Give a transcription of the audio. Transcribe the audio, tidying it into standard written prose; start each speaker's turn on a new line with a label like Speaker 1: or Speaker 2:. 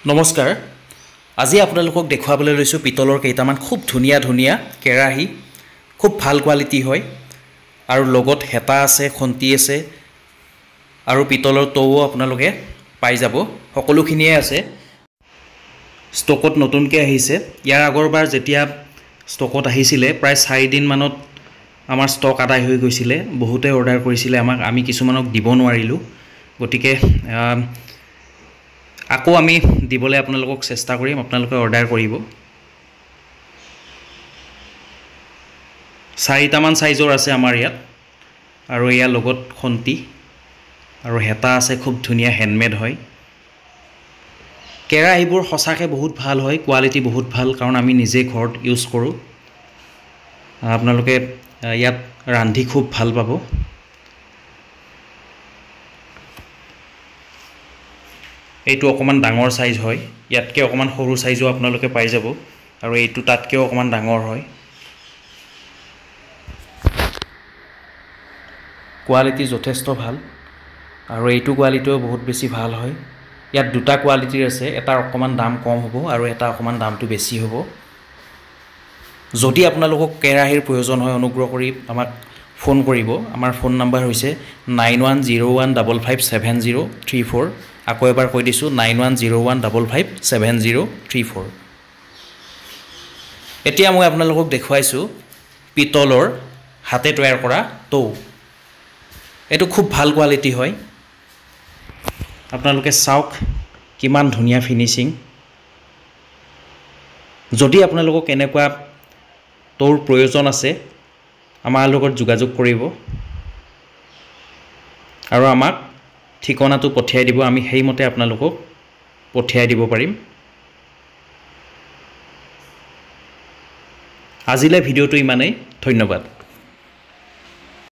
Speaker 1: নমস্কাৰ আজি আপোনালোকক দেখুৱাবলৈ লৈছো পিতলৰ কেইটামান খুব ধুনিয়া ধুনিয়া কেৰাহী খুব ভাল কোৱালিটি হয় আৰু লগত হেতা আছে খন্তি আছে আৰু পিতলৰ তও আপোনালোকে পাই যাব সকলোখিনিয়ে আছে ষ্টকত নতুনকৈ আহিছে ইয়াৰ আগৰবাৰ যেতিয়া ষ্টকত আহিছিলে প্ৰায় 4 দিন মানত আমাৰ ষ্টক আদায় হৈ গৈছিলে বহুতে অৰ্ডাৰ কৰিছিলে আমাক আমি কিছুমানক দিব নোৱাৰিলো গতিকে আকৌ আমি দিবলৈ আপোনালোকক চেষ্টা কৰিম আপোনালোকে অৰ্ডাৰ কৰিব 4টা মান সাইজৰ আছে আমাৰ ইয়াত আৰু ইয়াৰ লগত খন্তি আৰু হেতা আছে খুব ধুনিয়া হ্যান্ডমেড হয় কেৰাহীবোৰ সঁচাকৈ বহুত ভাল হয় কোৱালিটি বহুত ভাল কাৰণ আমি নিজে ঘৰত ইউজ কৰোঁ আপোনালোকে ইয়াত ৰান্ধি খুব ভাল পাব এইটো অকমান ডাঙৰ সাইজ হয় ইয়াতকে অকমান সৰু সাইজও আপোনালোকে পাই যাব আৰু এইটো তাতকেও অকমান ডাঙৰ হয় কোৱালিটি যথেষ্ট ভাল আৰু এইটো কোৱালিটিও বহুত বেছি ভাল হয় ইয়াত দুটা কোৱালিটিৰ আছে এটা অকমান দাম কম হ'ব আৰু এটা অকমান দামটো বেছি হ'ব যদি আপোনালোকক কেৰাহীৰ প্ৰয়োজন হয় অনুগ্ৰহ কৰি আমাক ফোন কৰিব আমাৰ ফোন নম্বৰ হৈছে 9101557034 আকৌ এবাৰ কৈ দিছো 9101557034 এতিয়া মই আপোনালোকক দেখুৱাইছো পিতলৰ হাতে তৈয়াৰ কৰা তৌ এটো খুব ভাল কোৱালিটি হয় আপোনালোকে চাওক কিমান ধুনিয়া ফিনিশিং যদি আপোনালোকক এনেকুৱা তৌৰ প্ৰয়োজন আছে আমাৰ লগত যোগাযোগ কৰিব আৰু আমাক ঠিকনাটো পঠিয়াই দিব আমি হেইমতে আপোনালোকক পঠিয়াই দিব পাৰিম আজিলে ভিডিওটো ইমানেই ধন্যবাদ